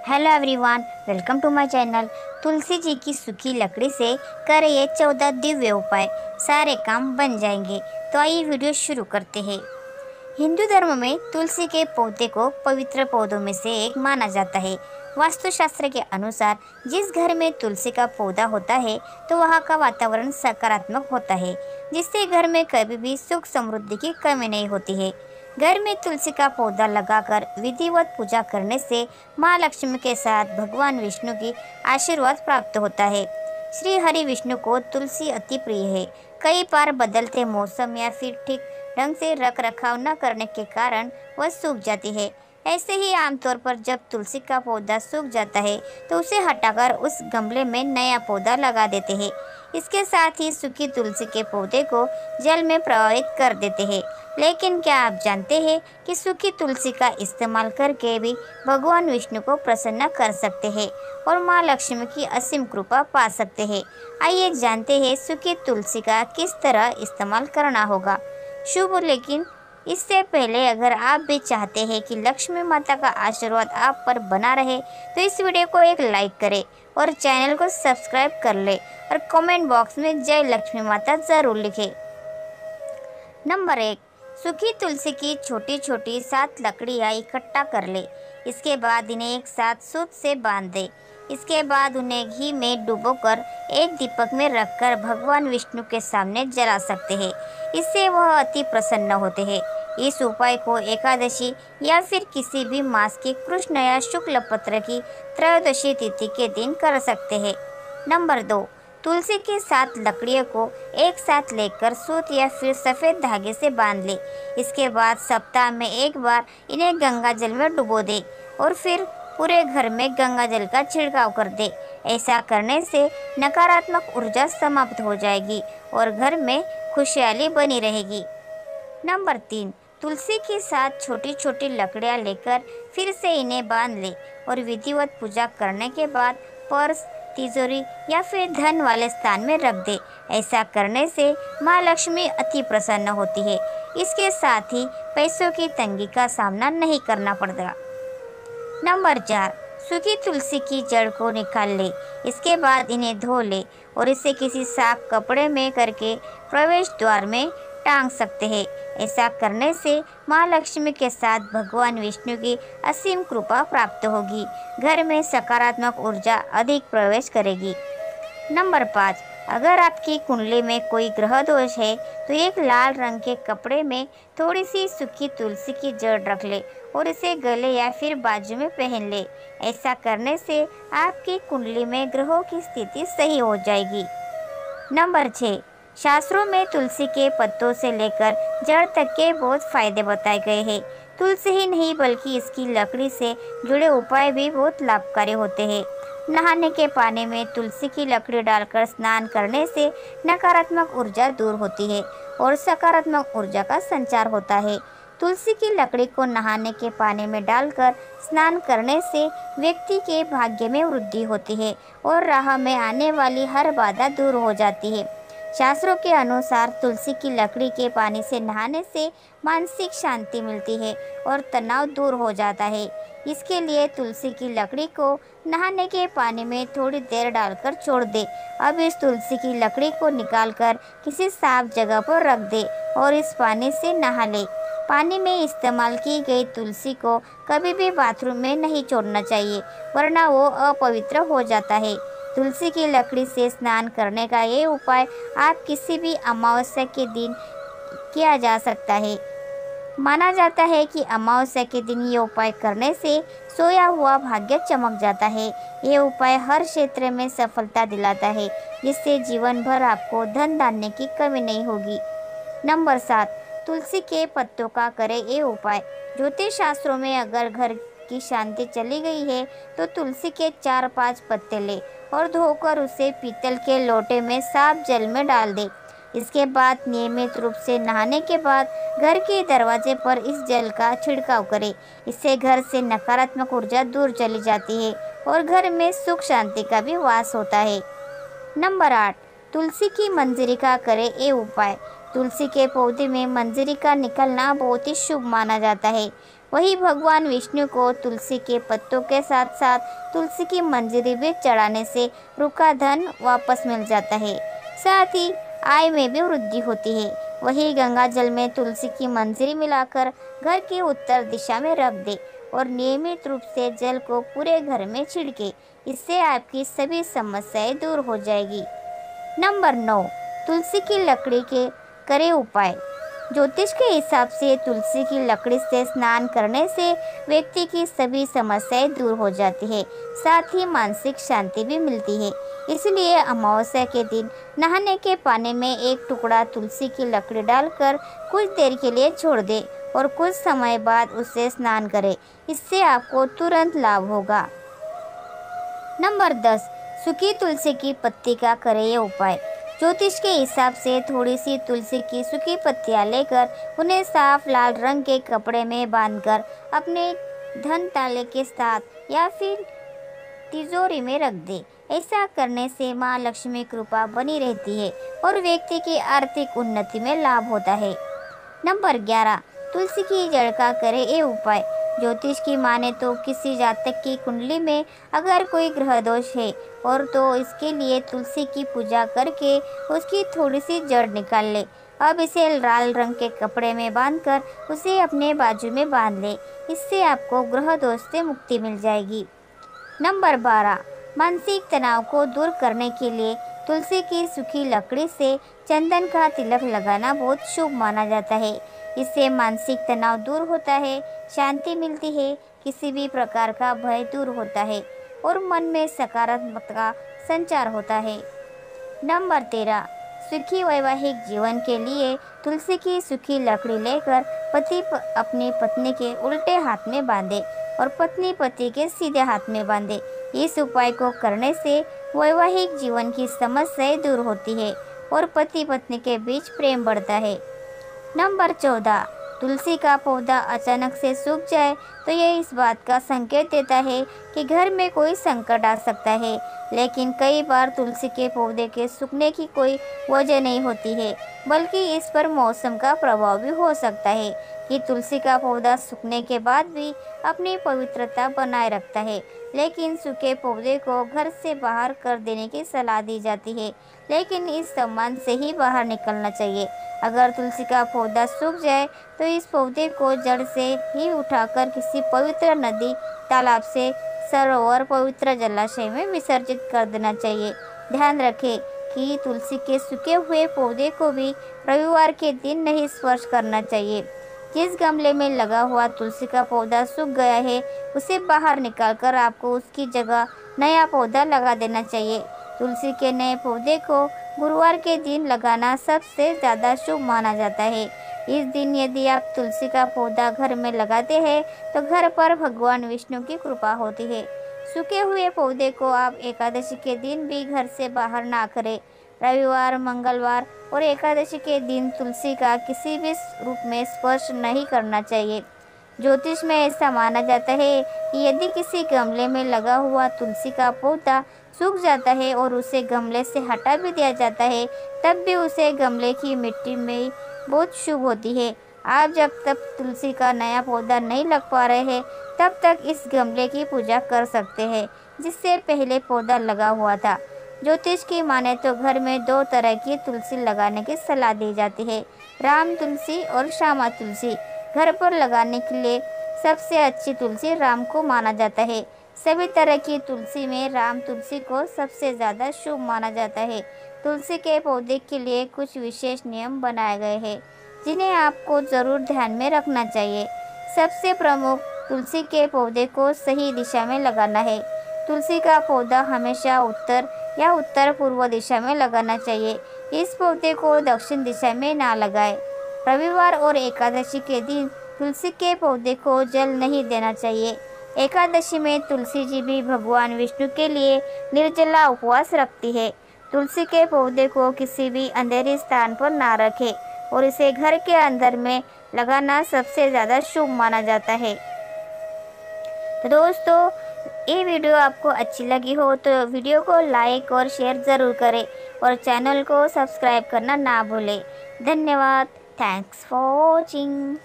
Hello everyone, welcome to my channel. Tulsi ji की सूखी लकड़ी से करिए 14 दिव्य उपाय, सारे काम बन जाएंगे। तो आइए वीडियो शुरू करते हैं। हिंदू धर्म में तुलसी के पौधे को पवित्र पौधों में से एक माना जाता है। वास्तुशास्त्र के अनुसार जिस घर में तुलसी का पौधा होता है तो वहाँ का वातावरण सकारात्मक होता है, जिससे घर में कभी भी सुख समृद्धि की कमी नहीं होती है। घर में तुलसी का पौधा लगाकर विधिवत पूजा करने से माँ लक्ष्मी के साथ भगवान विष्णु की आशीर्वाद प्राप्त होता है। श्री हरि विष्णु को तुलसी अति प्रिय है। कई बार बदलते मौसम या फिर ठीक ढंग से रख रखाव न करने के कारण वह सूख जाती है। ऐसे ही आमतौर पर जब तुलसी का पौधा सूख जाता है तो उसे हटाकर उस गमले में नया पौधा लगा देते हैं। इसके साथ ही सूखी तुलसी के पौधे को जल में प्रवाहित कर देते हैं। लेकिन क्या आप जानते हैं कि सूखी तुलसी का इस्तेमाल करके भी भगवान विष्णु को प्रसन्न कर सकते हैं और माँ लक्ष्मी की असीम कृपा पा सकते हैं। आइए जानते हैं सूखी तुलसी का किस तरह इस्तेमाल करना होगा शुभ। लेकिन इससे पहले अगर आप भी चाहते हैं कि लक्ष्मी माता का आशीर्वाद आप पर बना रहे तो इस वीडियो को एक लाइक करें और चैनल को सब्सक्राइब कर ले और कमेंट बॉक्स में जय लक्ष्मी माता ज़रूर लिखें। नंबर 1, सूखी तुलसी की छोटी छोटी 7 लकड़ियाँ इकट्ठा कर ले। इसके बाद इन्हें एक साथ सूत से बांध दे। इसके बाद उन्हें घी में डुबोकर एक दीपक में रखकर भगवान विष्णु के सामने जला सकते हैं। इससे वह अति प्रसन्न होते हैं। इस उपाय को एकादशी या फिर किसी भी मास की कृष्ण या शुक्ल पत्र की त्रयोदशी तिथि के दिन कर सकते हैं। नंबर 2, तुलसी की 7 लकड़ियों को एक साथ लेकर सूत या फिर सफ़ेद धागे से बांध ले। इसके बाद सप्ताह में एक बार इन्हें गंगा जल में डुबो दे और फिर पूरे घर में गंगा जल का छिड़काव कर दे। ऐसा करने से नकारात्मक ऊर्जा समाप्त हो जाएगी और घर में खुशहाली बनी रहेगी। नंबर 3, तुलसी की 7 छोटी छोटी लकड़ियाँ लेकर फिर से इन्हें बांध ले और विधिवत पूजा करने के बाद पर्स, तिजोरी या फिर धन वाले स्थान में रख दे। ऐसा करने से माँ लक्ष्मी अति प्रसन्न होती है। इसके साथ ही पैसों की तंगी का सामना नहीं करना पड़ता। नंबर 4, सूखी तुलसी की जड़ को निकाल ले। इसके बाद इन्हें धो ले और इसे किसी साफ कपड़े में करके प्रवेश द्वार में टांग सकते हैं। ऐसा करने से माँ लक्ष्मी के साथ भगवान विष्णु की असीम कृपा प्राप्त होगी। घर में सकारात्मक ऊर्जा अधिक प्रवेश करेगी। नंबर 5, अगर आपकी कुंडली में कोई ग्रह दोष है तो एक लाल रंग के कपड़े में थोड़ी सी सूखी तुलसी की जड़ रख ले और इसे गले या फिर बाजू में पहन ले। ऐसा करने से आपकी कुंडली में ग्रहों की स्थिति सही हो जाएगी। नंबर 6, शास्त्रों में तुलसी के पत्तों से लेकर जड़ तक के बहुत फायदे बताए गए हैं। तुलसी ही नहीं बल्कि इसकी लकड़ी से जुड़े उपाय भी बहुत लाभकारी होते हैं। नहाने के पानी में तुलसी की लकड़ी डालकर स्नान करने से नकारात्मक ऊर्जा दूर होती है और सकारात्मक ऊर्जा का संचार होता है। तुलसी की लकड़ी को नहाने के पानी में डालकर स्नान करने से व्यक्ति के भाग्य में वृद्धि होती है और राह में आने वाली हर बाधा दूर हो जाती है। शास्त्रों के अनुसार तुलसी की लकड़ी के पानी से नहाने से मानसिक शांति मिलती है और तनाव दूर हो जाता है। इसके लिए तुलसी की लकड़ी को नहाने के पानी में थोड़ी देर डालकर छोड़ दे। अब इस तुलसी की लकड़ी को निकालकर किसी साफ जगह पर रख दे और इस पानी से नहा ले। पानी में इस्तेमाल की गई तुलसी को कभी भी बाथरूम में नहीं छोड़ना चाहिए, वरना वो अपवित्र हो जाता है। तुलसी की लकड़ी से स्नान करने का ये उपाय आप किसी भी अमावस्या के दिन किया जा सकता है। माना जाता है कि अमावस्या के दिन ये उपाय करने से सोया हुआ भाग्य चमक जाता है। ये उपाय हर क्षेत्र में सफलता दिलाता है, जिससे जीवन भर आपको धन धान्य की कमी नहीं होगी। नंबर 7, तुलसी के पत्तों का करें ये उपाय। ज्योतिष शास्त्रों में अगर घर की शांति चली गई है तो तुलसी के 4-5 पत्ते ले और धोकर उसे पीतल के लोटे में साफ जल में डाल दे। इसके बाद नियमित रूप से नहाने के बाद घर के दरवाजे पर इस जल का छिड़काव करें। इससे घर से नकारात्मक ऊर्जा दूर चली जाती है और घर में सुख शांति का भी वास होता है। नंबर 8, तुलसी की मंजरी का करें ये उपाय। तुलसी के पौधे में मंजरी का निकलना बहुत ही शुभ माना जाता है। वही भगवान विष्णु को तुलसी के पत्तों के साथ साथ तुलसी की मंजरी भी चढ़ाने से रुका धन वापस मिल जाता है। साथ ही आय में भी वृद्धि होती है। वही गंगा जल में तुलसी की मंजरी मिलाकर घर की उत्तर दिशा में रख दे और नियमित रूप से जल को पूरे घर में छिड़के। इससे आपकी सभी समस्याएं दूर हो जाएगी। नंबर 9, तुलसी की लकड़ी के करे उपाय। ज्योतिष के हिसाब से तुलसी की लकड़ी से स्नान करने से व्यक्ति की सभी समस्याएं दूर हो जाती है, साथ ही मानसिक शांति भी मिलती है। इसलिए अमावस्या के दिन नहाने के पानी में एक टुकड़ा तुलसी की लकड़ी डालकर कुछ देर के लिए छोड़ दे और कुछ समय बाद उससे स्नान करें। इससे आपको तुरंत लाभ होगा। नंबर 10, सूखी तुलसी की पत्ती का करें ये उपाय। ज्योतिष के हिसाब से थोड़ी सी तुलसी की सूखी पत्तियां लेकर उन्हें साफ लाल रंग के कपड़े में बांधकर अपने धन ताले के साथ या फिर तिजोरी में रख दे। ऐसा करने से माँ लक्ष्मी कृपा बनी रहती है और व्यक्ति की आर्थिक उन्नति में लाभ होता है। नंबर 11, तुलसी की जड़ का करे ये उपाय। ज्योतिष की माने तो किसी जातक की कुंडली में अगर कोई ग्रह दोष है और तो इसके लिए तुलसी की पूजा करके उसकी थोड़ी सी जड़ निकाल ले। अब इसे लाल रंग के कपड़े में बांधकर उसे अपने बाजू में बांध ले। इससे आपको ग्रह दोष से मुक्ति मिल जाएगी। नंबर 12, मानसिक तनाव को दूर करने के लिए तुलसी की सूखी लकड़ी से चंदन का तिलक लगाना बहुत शुभ माना जाता है। इससे मानसिक तनाव दूर होता है, शांति मिलती है, किसी भी प्रकार का भय दूर होता है और मन में सकारात्मकता का संचार होता है। नंबर 13, सुखी वैवाहिक जीवन के लिए तुलसी की सूखी लकड़ी लेकर पति अपनी पत्नी के उल्टे हाथ में बांधे और पत्नी पति के सीधे हाथ में बांधे। इस उपाय को करने से वैवाहिक जीवन की समस्याएं दूर होती है और पति पत्नी के बीच प्रेम बढ़ता है। नंबर 14, तुलसी का पौधा अचानक से सूख जाए तो यह इस बात का संकेत देता है कि घर में कोई संकट आ सकता है। लेकिन कई बार तुलसी के पौधे के सूखने की कोई वजह नहीं होती है, बल्कि इस पर मौसम का प्रभाव भी हो सकता है कि तुलसी का पौधा सूखने के बाद भी अपनी पवित्रता बनाए रखता है। लेकिन सूखे पौधे को घर से बाहर कर देने की सलाह दी जाती है, लेकिन इस सम्मान से ही बाहर निकलना चाहिए। अगर तुलसी का पौधा सूख जाए तो इस पौधे को जड़ से ही उठाकर किसी पवित्र नदी, तालाब से सरोवर, पवित्र जलाशय में विसर्जित कर देना चाहिए। ध्यान रखें कि तुलसी के सूखे हुए पौधे को भी रविवार के दिन नहीं स्पर्श करना चाहिए। जिस गमले में लगा हुआ तुलसी का पौधा सूख गया है उसे बाहर निकालकर आपको उसकी जगह नया पौधा लगा देना चाहिए। तुलसी के नए पौधे को गुरुवार के दिन लगाना सबसे ज़्यादा शुभ माना जाता है। इस दिन यदि आप तुलसी का पौधा घर में लगाते हैं तो घर पर भगवान विष्णु की कृपा होती है। सूखे हुए पौधे को आप एकादशी के दिन भी घर से बाहर ना करें। रविवार, मंगलवार और एकादशी के दिन तुलसी का किसी भी रूप में स्पर्श नहीं करना चाहिए। ज्योतिष में ऐसा माना जाता है कि यदि किसी गमले में लगा हुआ तुलसी का पौधा सूख जाता है और उसे गमले से हटा भी दिया जाता है, तब भी उसे गमले की मिट्टी में बहुत शुभ होती है। आप जब तक तुलसी का नया पौधा नहीं लग पा रहे हैं तब तक इस गमले की पूजा कर सकते हैं जिससे पहले पौधा लगा हुआ था। ज्योतिष की माने तो घर में 2 तरह की तुलसी लगाने की सलाह दी जाती है, राम तुलसी और श्यामा तुलसी। घर पर लगाने के लिए सबसे अच्छी तुलसी राम को माना जाता है। सभी तरह की तुलसी में राम तुलसी को सबसे ज़्यादा शुभ माना जाता है। तुलसी के पौधे के लिए कुछ विशेष नियम बनाए गए हैं जिन्हें आपको ज़रूर ध्यान में रखना चाहिए। सबसे प्रमुख, तुलसी के पौधे को सही दिशा में लगाना है। तुलसी का पौधा हमेशा उत्तर या उत्तर पूर्व दिशा में लगाना चाहिए। इस पौधे को दक्षिण दिशा में ना लगाएं। रविवार और एकादशी के दिन तुलसी के पौधे को जल नहीं देना चाहिए। एकादशी में तुलसी जी भी भगवान विष्णु के लिए निर्जला उपवास रखती है। तुलसी के पौधे को किसी भी अंधेरे स्थान पर ना रखें और इसे घर के अंदर में लगाना सबसे ज़्यादा शुभ माना जाता है। तो दोस्तों, ये वीडियो आपको अच्छी लगी हो तो वीडियो को लाइक और शेयर ज़रूर करें और चैनल को सब्सक्राइब करना ना भूलें। धन्यवाद। Thanks for watching.